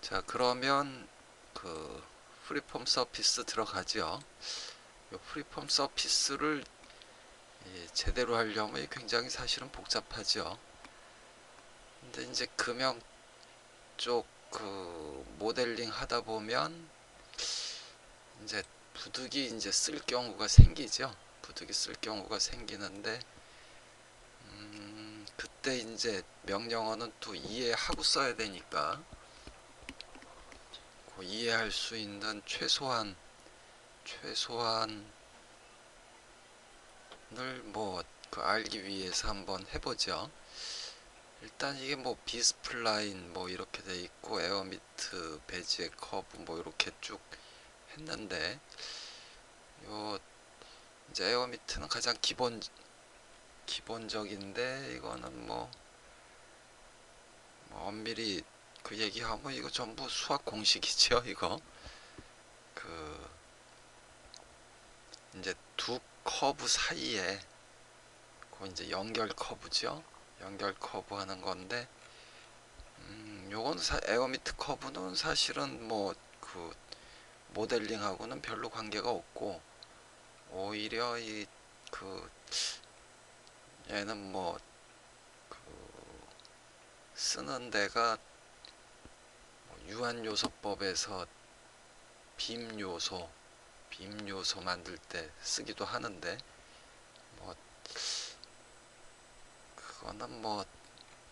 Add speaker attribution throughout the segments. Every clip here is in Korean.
Speaker 1: 자, 그러면 그 프리폼 서피스 들어가죠. 이 프리폼 서피스를 제대로 하려면 굉장히 사실은 복잡하죠. 근데 이제 금형 쪽 그 모델링 하다 보면 이제 부득이 이제 쓸 경우가 생기죠. 부득이 쓸 경우가 생기는데 그때 이제 명령어는 또 이해하고 써야 되니까 그 이해할 수 있는 최소한을 뭐 그 알기 위해서 한번 해보죠. 일단 이게 뭐 비스플라인 뭐 이렇게 돼 있고 에어미트 배지의 커브 뭐 이렇게 쭉 했는데 요 이제 에어미트는 가장 기본적인데 이거는 뭐 엄밀히 그 얘기하면 이거 전부 수학 공식이죠. 이거 그 이제 두 커브 사이에 그 이제 연결 커브죠. 연결 커브 하는 건데 요건 에어미트 커브는 사실은 뭐 그 모델링하고는 별로 관계가 없고 오히려 이 그 얘는 뭐 그 쓰는 데가 유한요소법에서 빔요소 만들 때 쓰기도 하는데 뭐 그거는 뭐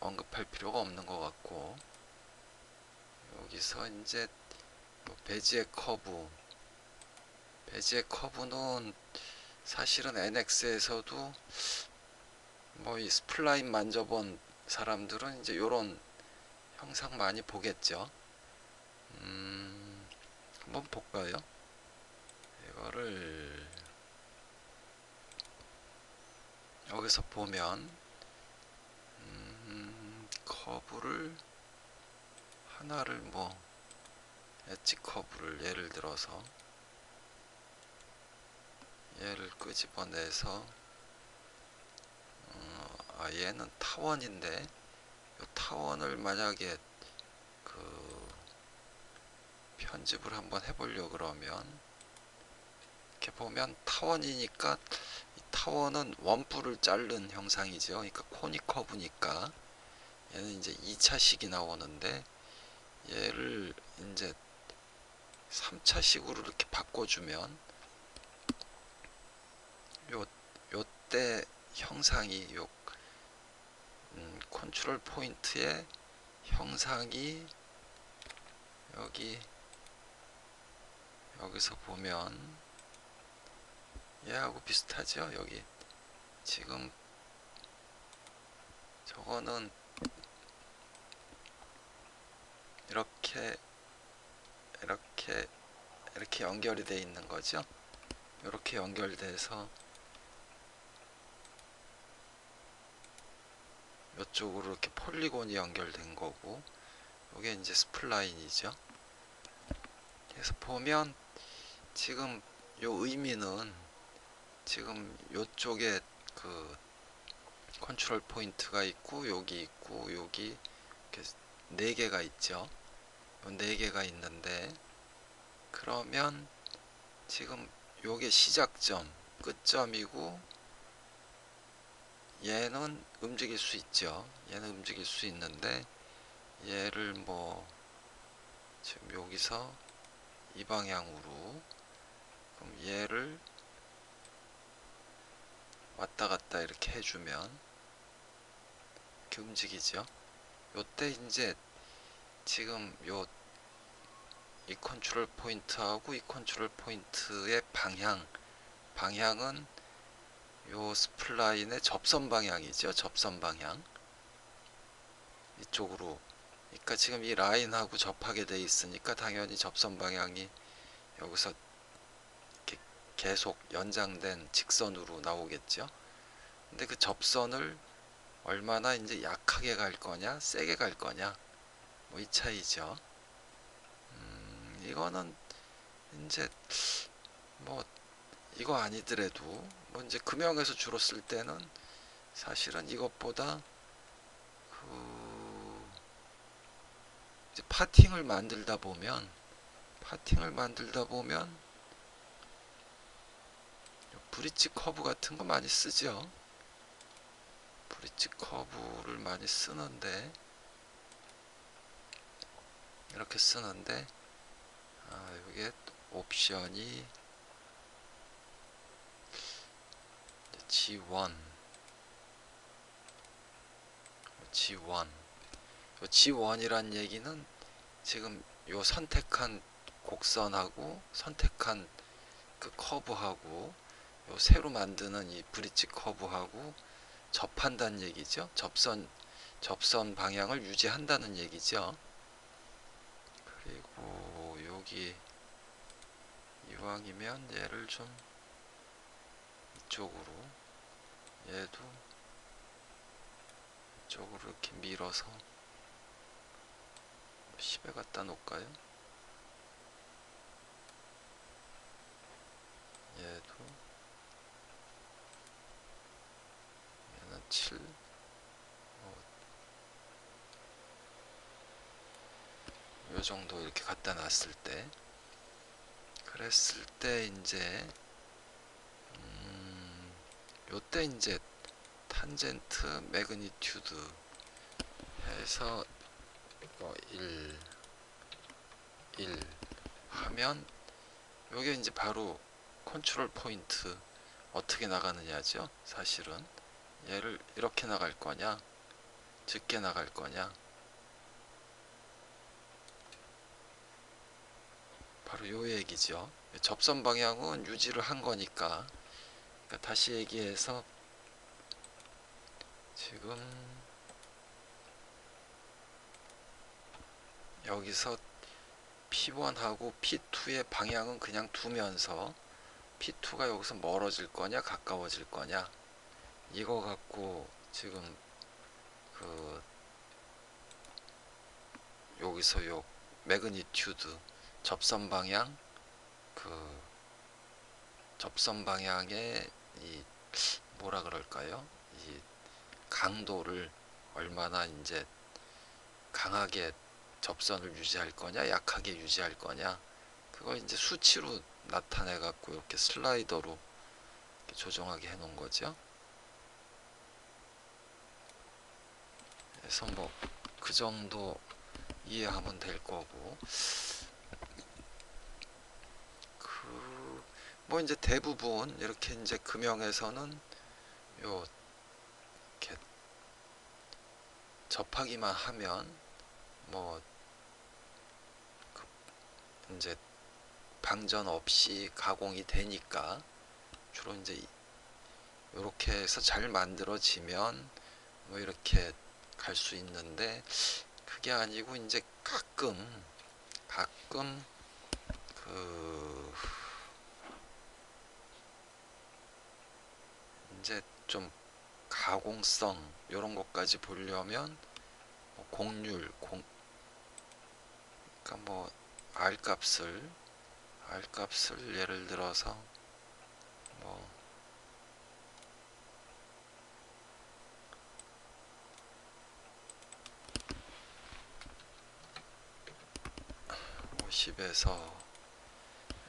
Speaker 1: 언급할 필요가 없는 것 같고 여기서 이제 배지의 커브는 사실은 NX에서도 뭐 이 스플라인 만져본 사람들은 이제 요런 형상 많이 보겠죠. 한번 볼까요? 이거를 여기서 보면 커브를 하나를 뭐 엣지 커브를 예를 들어서 얘를 끄집어내서 얘는 타원인데 이 타원을 만약에 그 편집을 한번 해보려 그러면 이렇게 보면 타원이니까 이 타원은 원뿔을 자른 형상이죠. 그러니까 코니 커브니까 얘는 이제 2차식이 나오는데 얘를 이제 3차식으로 이렇게 바꿔주면 요때 형상이 요 컨트롤 포인트의 형상이 여기서 보면 얘하고 비슷하죠. 여기 지금 저거는 이렇게 이렇게 이렇게 연결이 돼 있는 거죠. 이렇게 연결돼서 이쪽으로 이렇게 폴리곤이 연결된 거고 이게 이제 스플라인이죠. 그래서 보면 지금 요 의미는 지금 요쪽에 그 컨트롤 포인트가 있고 여기 있고 여기 이렇게 네 개가 있죠. 네 개가 있는데 그러면 지금 요게 시작점, 끝점이고 얘는 움직일 수 있죠. 얘는 움직일 수 있는데 얘를 뭐 지금 여기서 이 방향으로 그럼 얘를 왔다 갔다 이렇게 해주면 이렇게 움직이죠. 요때 이제 지금 이 컨트롤 포인트하고 이 컨트롤 포인트의 방향은 요 스플라인의 접선 방향이죠. 접선 방향 이쪽으로. 그러니까 지금 이 라인하고 접하게 돼 있으니까 당연히 접선 방향이 여기서 이렇게 계속 연장된 직선으로 나오겠죠. 근데 그 접선을 얼마나 이제 약하게 갈 거냐, 세게 갈 거냐, 뭐 이 차이죠. 이거는 이제 뭐 이거 아니더라도 뭐 이제 금형에서 주로 쓸 때는 사실은 이것보다 그 이제 파팅을 만들다 보면 브릿지 커브 같은 거 많이 쓰죠. 브릿지 커브를 많이 쓰는데 이렇게 쓰는데 이게 옵션이 G1 G1이란 얘기는 지금 요 선택한 곡선하고 선택한 그 커브하고 요 새로 만드는 이 브릿지 커브하고 접한다는 얘기죠. 접선 방향을 유지한다는 얘기죠. 그리고 여기 이왕이면 얘를 좀 이쪽으로, 얘도 이쪽으로 이렇게 밀어서 10에 갖다 놓을까요? 얘도, 얘는 7, 요 정도 이렇게 갖다 놨을 때, 그랬을 때 이제 요때 이제 탄젠트 매그니튜드 해서 1 하면 요게 이제 바로 컨트롤 포인트 어떻게 나가느냐죠. 사실은 얘를 이렇게 나갈 거냐, 적게 나갈 거냐, 바로 요 얘기죠. 접선 방향은 유지를 한 거니까. 그러니까 다시 얘기해서 지금 여기서 P1하고 P2의 방향은 그냥 두면서 P2가 여기서 멀어질 거냐 가까워질 거냐, 이거 갖고 지금 그 여기서 요 매그니튜드 접선 방향, 그 접선 방향의 이 뭐라 그럴까요? 이 강도를 얼마나 이제 강하게 접선을 유지할 거냐, 약하게 유지할 거냐, 그거 이제 수치로 나타내 갖고 이렇게 슬라이더로 이렇게 조정하게 해 놓은 거죠. 그래서 뭐 그 정도 이해하면 될 거고, 뭐 이제 대부분 이렇게 이제 금형에서는 요 이렇게 접하기만 하면 뭐 이제 방전 없이 가공이 되니까 주로 이제 이렇게 해서 잘 만들어지면 뭐 이렇게 갈 수 있는데, 그게 아니고 이제 가끔 그 이제 좀 가공성 이런 것까지 보려면 뭐 그러니까 뭐 R 값을 예를 들어서 뭐 50에서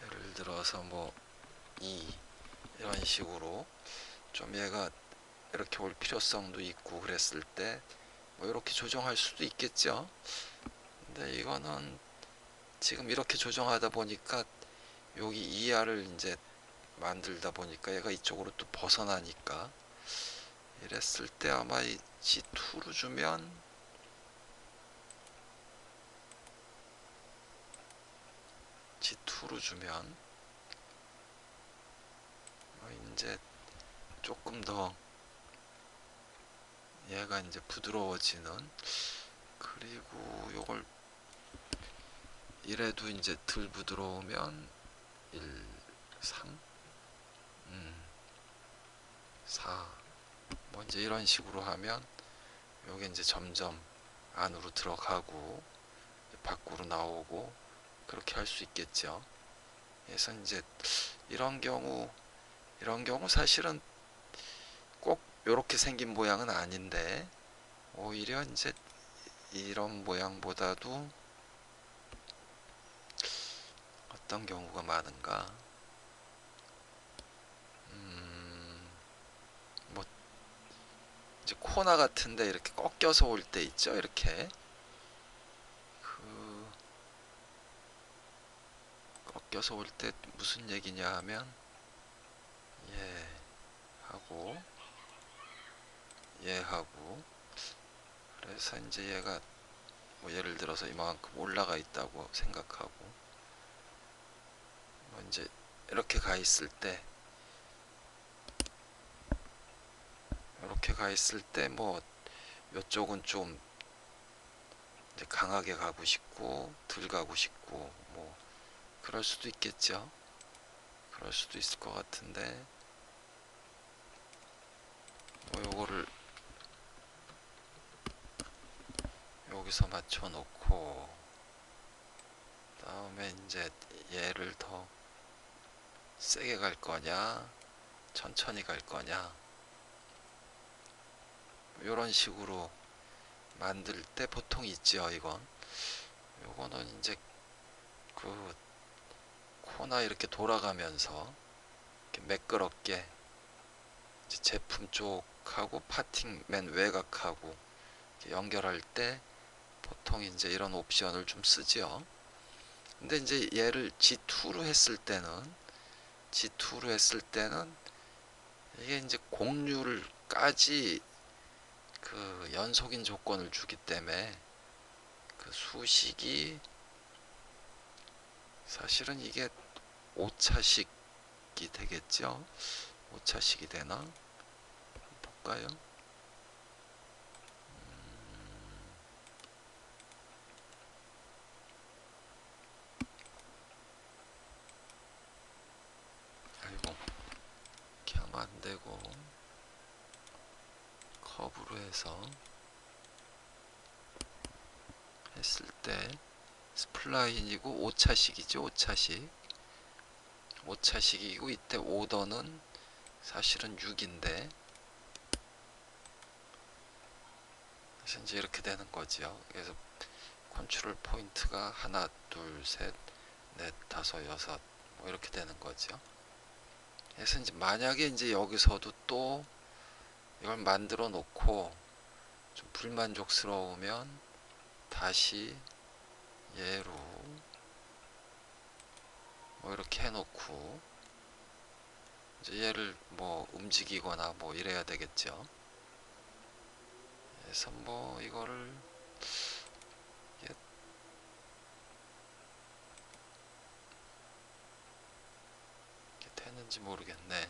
Speaker 1: 예를 들어서 뭐 2 이런 식으로 좀 얘가 이렇게 올 필요성도 있고 그랬을 때 뭐 이렇게 조정할 수도 있겠죠. 근데 이거는 지금 이렇게 조정하다 보니까 여기 ER을 이제 만들다 보니까 얘가 이쪽으로 또 벗어나니까, 이랬을 때 아마 이 G2로 주면 이제 조금 더 얘가 이제 부드러워지는, 그리고 요걸 이래도 이제 덜 부드러우면 1, 3, 4, 뭐 이제 이런 식으로 하면 요게 이제 점점 안으로 들어가고 밖으로 나오고 그렇게 할 수 있겠죠. 그래서 이제 이런 경우 사실은 꼭 이렇게 생긴 모양은 아닌데, 오히려 이제 이런 모양보다도 어떤 경우가 많은가? 뭐 이제 코나 같은데 이렇게 꺾여서 올 때 있죠. 이렇게 그 꺾여서 올 때 무슨 얘기냐 하면 예 하고 하고 그래서 이제 얘가 뭐 예를 들어서 이만큼 올라가 있다고 생각하고 뭐 이제 이렇게 가 있을 때 뭐 이쪽은 좀 이제 강하게 가고 싶고 덜 가고 싶고 뭐 그럴 수도 있겠죠. 그럴 수도 있을 것 같은데 뭐 요거를 여기서 맞춰 놓고 다음에 이제 얘를 더 세게 갈 거냐 천천히 갈 거냐 이런 식으로 만들 때 보통 있죠. 요거는 이제 그 코나 이렇게 돌아가면서 이렇게 매끄럽게 이제 제품 쪽하고 파팅 맨 외곽하고 연결할 때 보통 이제 이런 옵션을 좀 쓰죠. 근데 이제 얘를 G2로 했을 때는 이게 이제 공률까지 그 연속인 조건을 주기 때문에 그 수식이 사실은 이게 오차식이 되겠죠. 오차식이 되나? 한번 볼까요? 아이고 이렇게 하면 안 되고 커브로 해서 했을 때 스플라인이고 오차식이죠. 오차식이고 이때 오더는 사실은 6인데 사실 이제 이렇게 되는 거죠. 그래서 컨트롤 포인트가 하나, 둘, 셋, 넷, 다섯, 여섯 뭐 이렇게 되는 거죠. 그래서 이제 만약에 이제 여기서도 또 이걸 만들어 놓고 좀 불만족스러우면 다시 얘로 뭐 이렇게 해놓고 이제 얘를 뭐 움직이거나 뭐 이래야 되겠죠. 그래서 뭐 이거를 이게 되는지 모르겠네.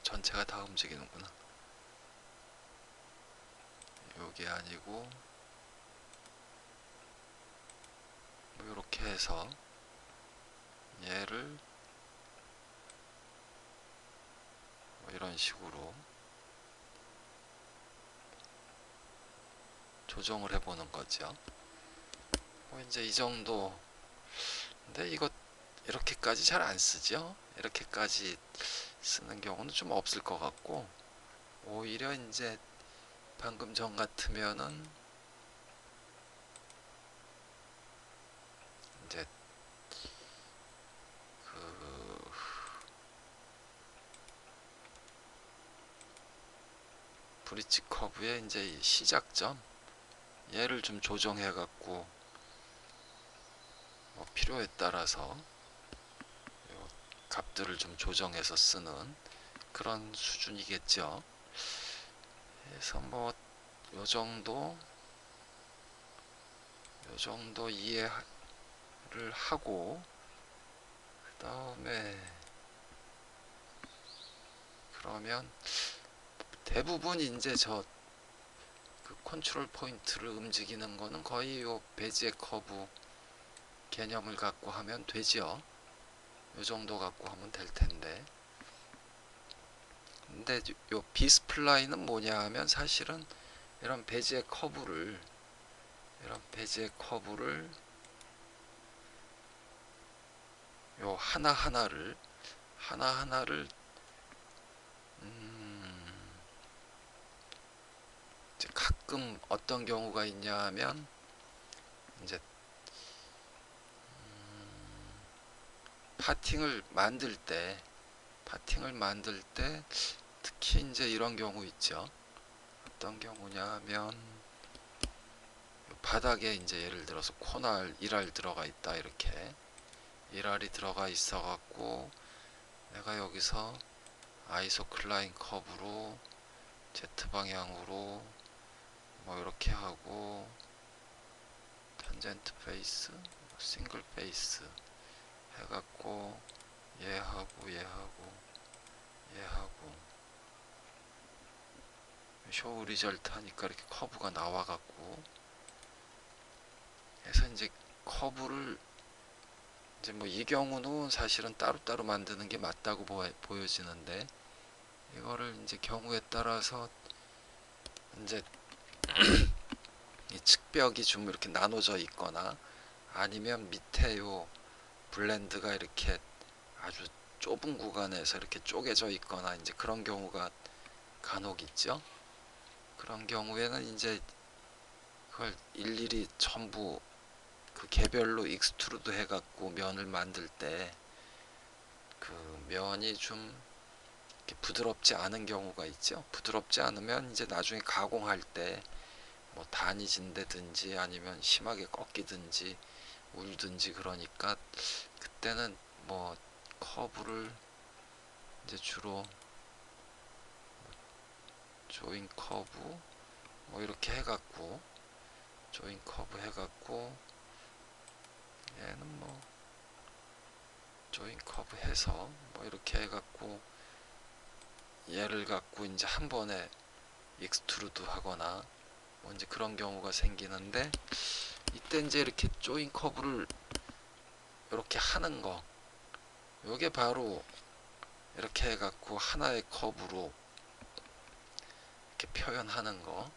Speaker 1: 전체가 다 움직이는구나. 요게 아니고 뭐 이렇게 해서 얘를 뭐 이런 식으로 조정을 해보는 거죠. 뭐 이제 이 정도. 근데 이거 이렇게까지 잘 안 쓰죠. 이렇게까지 쓰는 경우는 좀 없을 것 같고 오히려 이제 방금 전 같으면은 이제 그 브릿지 커브의 이제 이 시작점 얘를 좀 조정해 갖고 뭐 필요에 따라서 요 값들을 좀 조정해서 쓰는 그런 수준이겠죠. 그래서 뭐 요 정도 이해를 하고 그 다음에 그러면 대부분 이제 저 그 컨트롤 포인트를 움직이는 거는 거의 요 베지의 커브 개념을 갖고 하면 되죠. 요 정도 갖고 하면 될 텐데. 근데 요 비스플라인은 뭐냐 하면 사실은 이런 베지의 커브를 요 하나하나를 이제 가끔 어떤 경우가 있냐 하면 이제 파팅을 만들 때 특히 이제 이런 경우 있죠. 어떤 경우냐 하면 바닥에 이제 예를 들어서 코날 1알 들어가 있다. 이렇게 1알이 들어가 있어 갖고 내가 여기서 아이소클라인 커브로 Z 방향으로 뭐 이렇게 하고 탄젠트 페이스, 싱글 페이스 해갖고 얘하고 쇼 리절트 하니까 이렇게 커브가 나와갖고 그래서 이제 커브를 이제 뭐 이 경우는 사실은 따로따로 만드는 게 맞다고 보여지는데 이거를 이제 경우에 따라서 이제 이 측벽이 좀 이렇게 나눠져 있거나 아니면 밑에 요 블렌드가 이렇게 아주 좁은 구간에서 이렇게 쪼개져 있거나 이제 그런 경우가 간혹 있죠. 그런 경우에는 이제 그걸 일일이 전부 그 개별로 익스트루드 해갖고 면을 만들 때 그 면이 좀 이렇게 부드럽지 않은 경우가 있죠. 부드럽지 않으면 이제 나중에 가공할 때 뭐 단이 진다든지 아니면 심하게 꺾이든지 울든지 그러니까 그때는 뭐 커브를 이제 주로 조인 커브 뭐 이렇게 해갖고 조인 커브 해갖고 얘는 뭐 조인 커브 해서 뭐 이렇게 해갖고 얘를 갖고 이제 한 번에 익스트루드 하거나 뭐 이제 그런 경우가 생기는데 이때 이제 이렇게 조인 커브를 이렇게 하는 거 요게 바로 이렇게 해갖고 하나의 커브로 이렇게 표현하는 거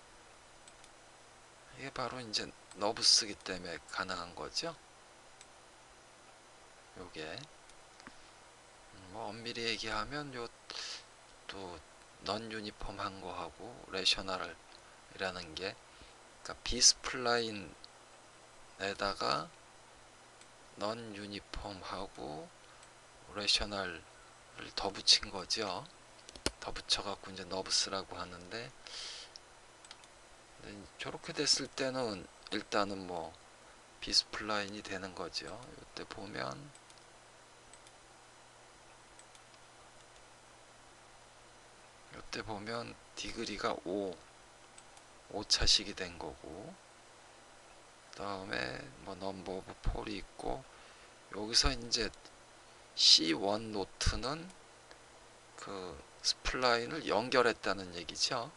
Speaker 1: 이게 바로 이제 너브 쓰기 때문에 가능한 거죠. 요게 뭐 엄밀히 얘기하면 요 또 넌 유니폼 한 거하고 레셔널이라는 게 그러니까 비스플라인에다가 넌 유니폼하고 레셔널을 더 붙인 거죠. 더 붙여갖고 이제 너브스라고 하는데 저렇게 됐을 때는 일단은 뭐 비스플라인이 되는 거죠. 이때 보면 디그리가 5차식이 된 거고 그 다음에 뭐 넘버 오브 폴이 있고 여기서 이제 C1 노트는 그 스플라인을 연결했다는 얘기죠.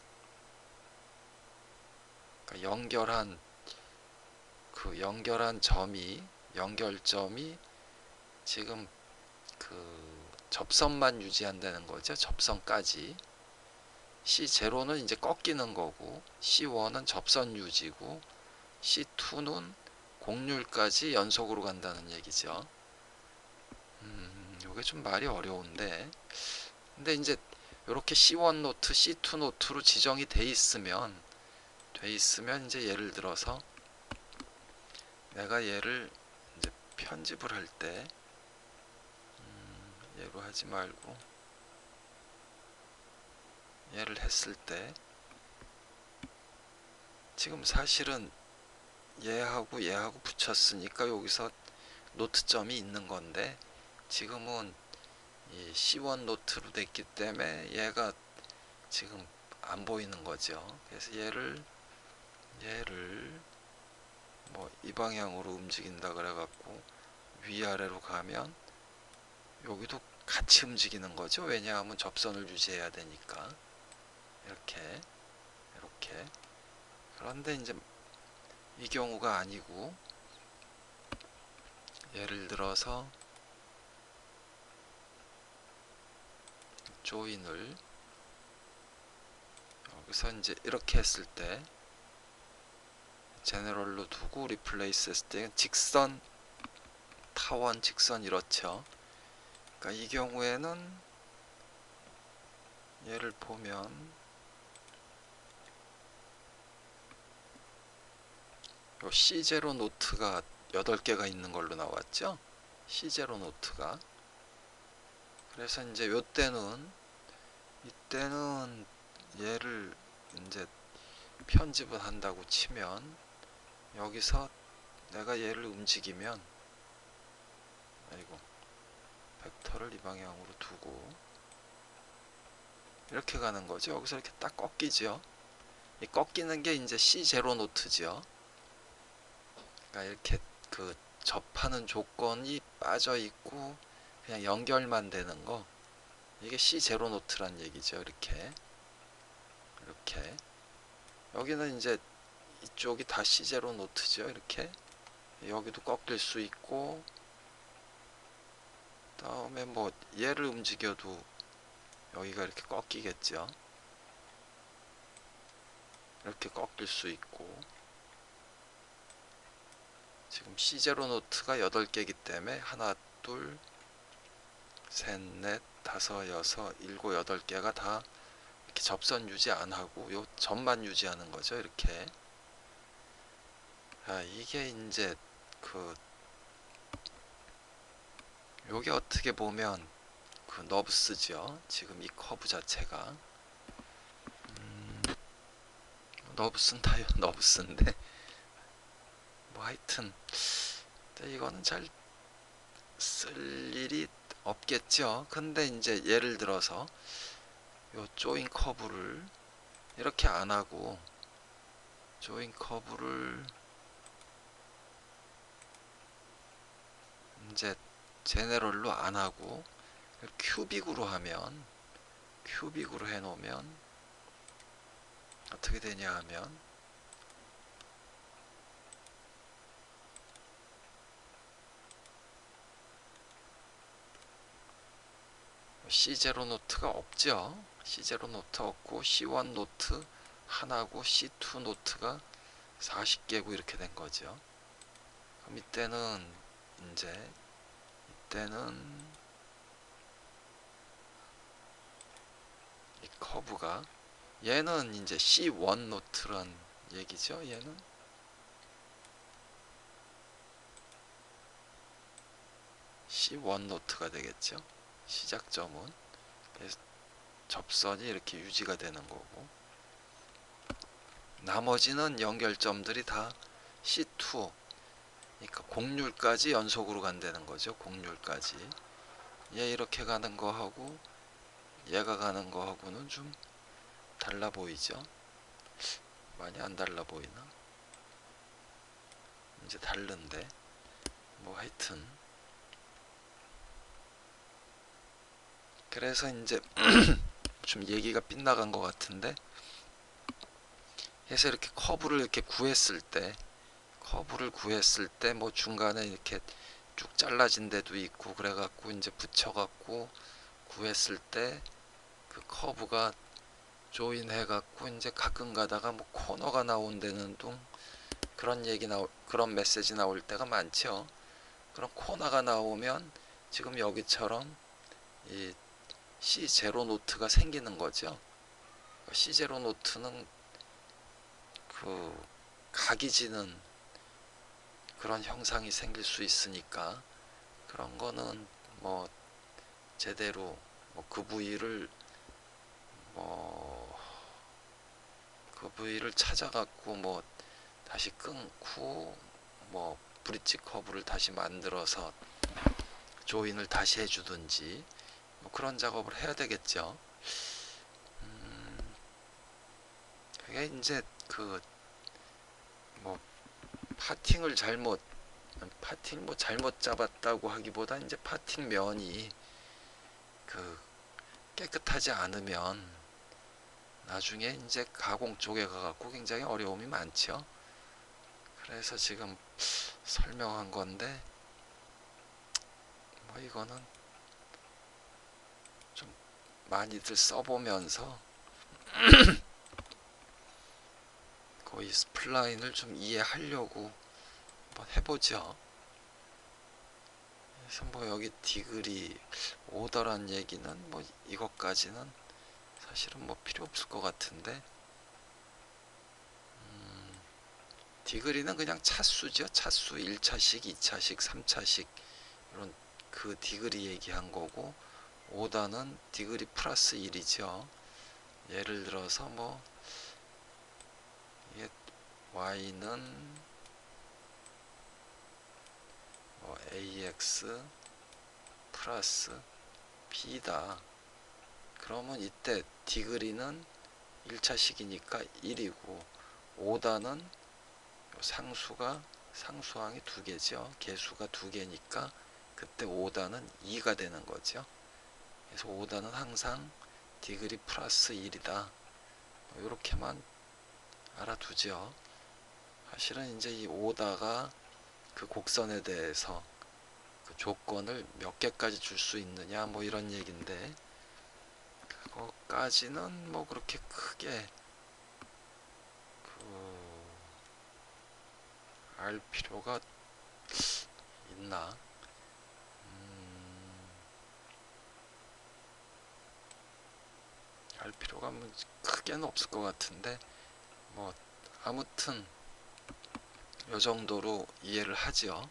Speaker 1: 그러니까 연결점이 지금 그 접선만 유지한다는 거죠. 접선까지. C0는 이제 꺾이는 거고 C1은 접선 유지고 C2는 곡률까지 연속으로 간다는 얘기죠. 요게 좀 말이 어려운데 근데 이제 이렇게 C1 노트, C2 노트로 지정이 돼 있으면 이제 예를 들어서 내가 얘를 이제 편집을 할 때 얘로 하지 말고 얘를 했을 때 지금 사실은 얘하고 붙였으니까 여기서 노트점이 있는 건데 지금은 이 C1 노트로 됐기 때문에 얘가 지금 안 보이는 거죠. 그래서 얘를 뭐 이 방향으로 움직인다 그래갖고 위아래로 가면 여기도 같이 움직이는 거죠. 왜냐하면 접선을 유지해야 되니까 이렇게 그런데 이제 이 경우가 아니고 예를 들어서 조인을 여기서 이제 이렇게 했을 때 제너럴로 두고 리플레이스 했을 때 직선 타원 직선 이렇죠. 그러니까 이 경우에는 얘를 보면 요 C0 노트가 8개가 있는 걸로 나왔죠. C0 노트가. 그래서 이제 이때는 얘를 이제 편집을 한다고 치면 여기서 내가 얘를 움직이면, 아이고, 벡터를 이 방향으로 두고 이렇게 가는 거죠. 여기서 이렇게 딱 꺾이죠. 이 꺾이는 게 이제 C0 노트죠. 그러니까 이렇게 그 접하는 조건이 빠져 있고 그냥 연결만 되는 거, 이게 C0 노트란 얘기죠. 이렇게 여기는 이제 이쪽이 다 C0 노트죠. 이렇게 여기도 꺾일 수 있고, 다음에 뭐 얘를 움직여도 여기가 이렇게 꺾이겠죠. 이렇게 꺾일 수 있고, 지금 C0 노트가 8개이기 때문에 하나, 둘, 셋, 넷, 다섯, 여섯, 일곱, 8개가 다 이렇게 접선 유지 안 하고 요 점만 유지하는 거죠. 이렇게. 이게 이제 요게 어떻게 보면 너브스죠. 지금 이 커브 자체가 너브스는 다 너브스인데 뭐 하여튼 이거는 잘 쓸 일이 없겠죠. 근데 이제 예를 들어서 요 조인 커브를 이렇게 안 하고 조인 커브를 이제 제네럴로 안 하고 큐빅으로 해 놓으면 어떻게 되냐 하면, C0 노트가 없죠. C0 노트 없고 C1 노트 하나고 C2 노트가 40개고 이렇게 된 거죠. 그럼 이때는 이 커브가, 얘는 이제 C1 노트란 얘기죠. 얘는 C1 노트가 되겠죠. 시작점은. 그래서 접선이 이렇게 유지가 되는 거고, 나머지는 연결점들이 다 C2, 그러니까 곡률까지 연속으로 간다는 거죠. 곡률까지. 얘 이렇게 가는 거하고 얘가 가는 거하고는 좀 달라 보이죠. 많이 안 달라 보이나? 이제 다른데 뭐 하여튼, 그래서 이제 좀 얘기가 빗나간 것 같은데, 해서 이렇게 커브를 이렇게 구했을 때 뭐 중간에 이렇게 쭉 잘라진 데도 있고 그래갖고 이제 붙여갖고 구했을 때 그 커브가 조인 해갖고 이제 가끔 가다가 뭐 코너가 나온다는 둥 그런 메시지 나올 때가 많죠. 그런 코너가 나오면 지금 여기처럼 이 C0 노트가 생기는 거죠. C0 노트는 각이 지는 그런 형상이 생길 수 있으니까, 그런 거는 뭐 제대로 그 부위를 찾아갖고 뭐 다시 끊고 뭐 브릿지 커브를 다시 만들어서 조인을 다시 해주든지 뭐 그런 작업을 해야 되겠죠. 그게 이제 뭐 파팅을 잘못 잡았다고 하기보다 이제 파팅 면이 깨끗하지 않으면 나중에 이제 가공 쪽에 가갖고 굉장히 어려움이 많죠. 그래서 지금 설명한 건데, 뭐 이거는 좀 많이들 써보면서 거의 스플라인을 좀 이해하려고 한번 해보죠. 그래서 뭐 여기 디그리 오더란 얘기는 뭐 이것까지는 사실은 뭐 필요 없을 것 같은데, 디그리는 그냥 차수죠. 차수 1차식, 2차식, 3차식 이런 그 디그리 얘기한 거고, 오다는 디그리 플러스 1이죠. 예를 들어서 뭐 이게 y는 뭐 ax 플러스 b다. 그러면 이때 디그리는 1차식이니까 1이고, 오다는 상수항이 두 개죠. 개수가 두 개니까 그때 오다는 2가 되는 거죠. 그래서 오다는 항상 디그리 플러스 1이다. 이렇게만 알아두죠. 사실은 이제 이 오다가 그 곡선에 대해서 그 조건을 몇 개까지 줄 수 있느냐 뭐 이런 얘기인데, 그거까지는 뭐 그렇게 크게 알 필요가 있나? 알 필요가 뭐 크게는 없을 것 같은데, 뭐 아무튼 요 정도로 이해를 하죠.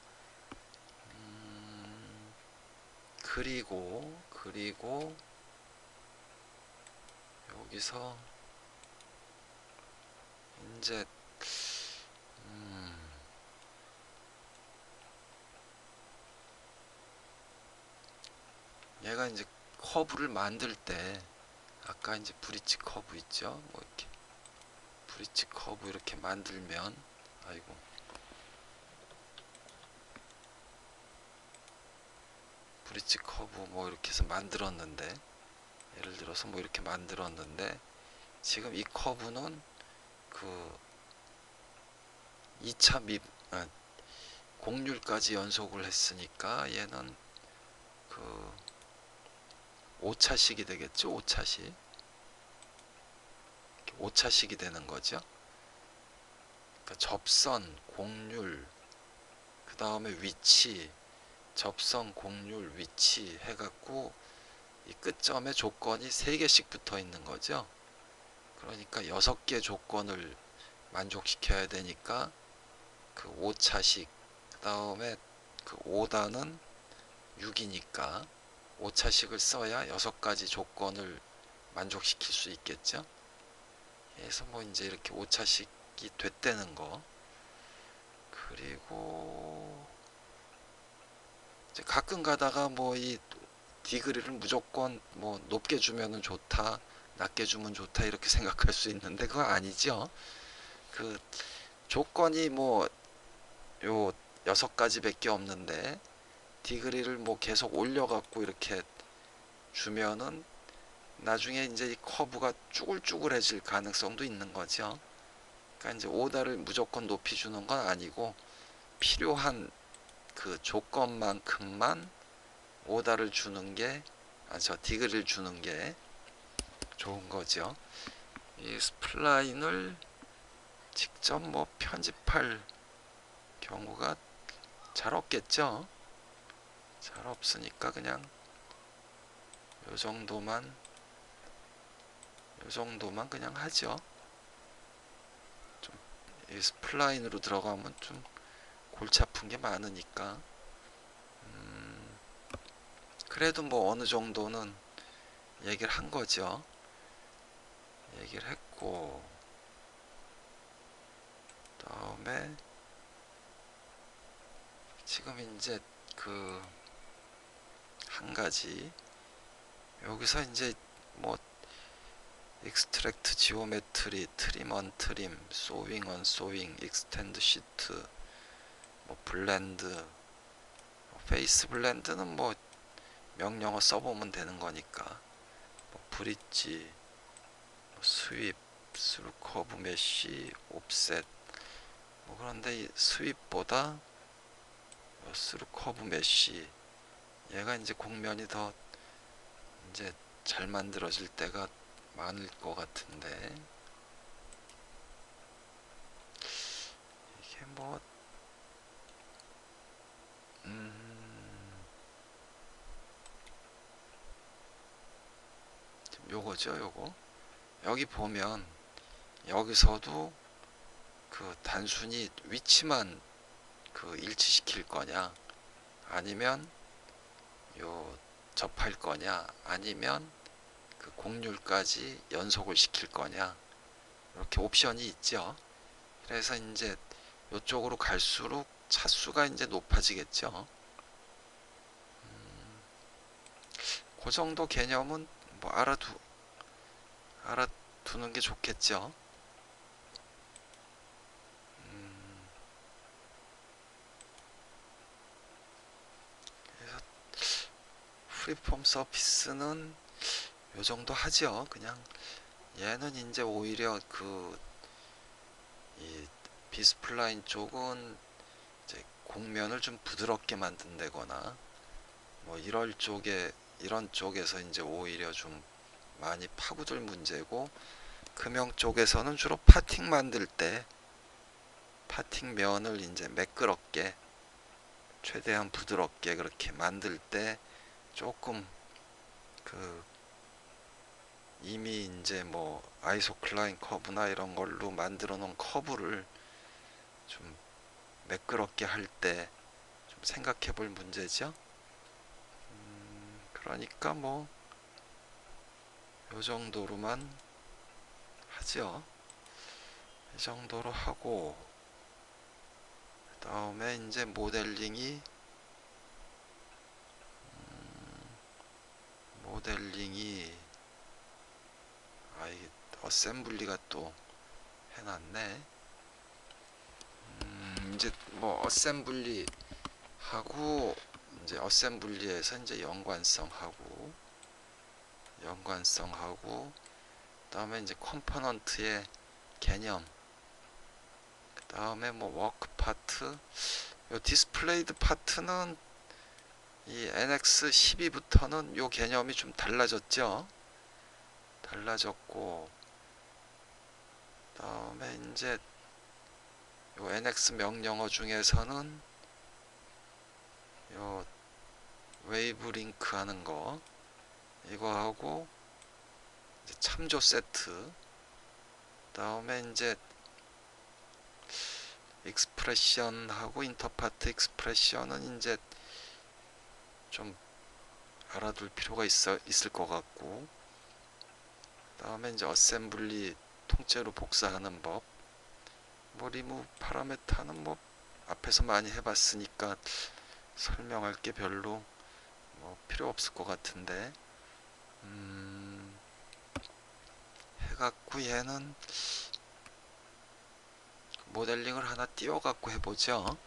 Speaker 1: 그리고 여기서 이제 얘가 이제 커브를 만들 때, 아까 이제 브릿지 커브 있죠. 뭐 이렇게 브릿지 커브 이렇게 만들면, 아이고, 브릿지 커브 뭐 이렇게 해서 만들었는데, 예를 들어서 뭐 이렇게 만들었는데, 지금 이 커브는 그 2차 곡률까지 연속을 했으니까 얘는 그 5차식이 되겠죠. 5차식이 되는 거죠. 그러니까 접선, 곡률, 그 다음에 위치, 접선, 곡률, 위치 해갖고 이 끝점에 조건이 3개씩 붙어 있는 거죠. 그러니까 6개 조건을 만족시켜야 되니까 그 5차식, 그 다음에 그 5단은 6이니까 5차식을 써야 6가지 조건을 만족시킬 수 있겠죠. 그래서 뭐 이제 이렇게 5차식이 됐다는 거. 그리고 이제 가끔 가다가 뭐 이 디그리를 무조건 뭐 높게 주면은 좋다, 낮게 주면 좋다 이렇게 생각할 수 있는데 그거 아니죠. 그 조건이 뭐 요 6가지밖에 없는데 디그리를 뭐 계속 올려갖고 이렇게 주면은 나중에 이제 이 커브가 쭈글쭈글해질 가능성도 있는 거죠. 그러니까 이제 오다를 무조건 높이 주는 건 아니고 필요한 그 조건만큼만 오다를 주는 게, 저 디그리를 주는 게 좋은 거죠. 이 스플라인을 직접 뭐 편집할 경우가 잘 없겠죠. 잘 없으니까 그냥 요 정도만 그냥 하죠. 좀 이 스플라인으로 들어가면 좀 골치 아픈 게 많으니까. 그래도 뭐 어느 정도는 얘기를 한 거죠. 얘기를 했고, 다음에 지금 이제 그 한 가지 여기서 이제 뭐 익스트랙트 지오메트리, 트림 언 트림, 소윙 언 소윙, 익스텐드 시트, 뭐 블렌드, 페이스 블렌드는 뭐 명령어 써보면 되는 거니까, 뭐 브릿지, 뭐 스윕, 스루 커브 메쉬, 옵셋. 뭐 그런데 이 스윕보다 뭐 스루 커브 메쉬, 얘가 이제 곡면이 더 이제 잘 만들어질 때가 많을 것 같은데, 이게 뭐 요거죠. 요거 여기 보면 여기서도 그 그 단순히 위치만 그 일치시킬 거냐, 아니면 요 접할 거냐, 아니면 그 곡률까지 연속을 시킬 거냐, 이렇게 옵션이 있죠. 그래서 이제 이쪽으로 갈수록 차수가 이제 높아지겠죠. 그 정도 개념은 뭐 알아두는 게 좋겠죠. 그래서 프리폼 서피스는 요 정도 하죠. 그냥 얘는 이제 오히려 이 비스플라인 쪽은 이제 곡면을 좀 부드럽게 만든다거나 뭐 이런 쪽에서 이제 오히려 좀 많이 파고들 문제고, 금형 쪽에서는 주로 파팅 만들 때 파팅 면을 이제 매끄럽게 최대한 부드럽게 그렇게 만들 때 조금 그 이미 이제 뭐 아이소클라인 커브나 이런 걸로 만들어 놓은 커브를 좀 매끄럽게 할 때 좀 생각해 볼 문제죠. 그러니까 뭐 요 정도로만 하죠. 이 정도로 하고, 그 다음에 이제 모델링이 이게 어셈블리가 또 해놨네. 이제 뭐 어셈블리 하고, 이제 어셈블리에서 이제 연관성하고 그다음에 이제 컴포넌트의 개념, 그다음에 뭐 워크 파트, 요 디스플레이드 파트는 이 NX12부터는 요 개념이 좀 달라졌고, 그다음에 이제 요 NX 명령어 중에서는 요 웨이브 링크 하는 거, 이거 하고 이제 참조 세트, 그다음에 이제 익스프레션하고 인터파트 익스프레션은 이제 좀 알아둘 필요가 있을 것 같고, 그다음에 이제 어셈블리 통째로 복사하는 법, 뭐 리무브 파라메타는 뭐 앞에서 많이 해봤으니까 설명할 게 별로 뭐 필요 없을 것 같은데, 해갖고 얘는 모델링을 하나 띄워갖고 해보죠.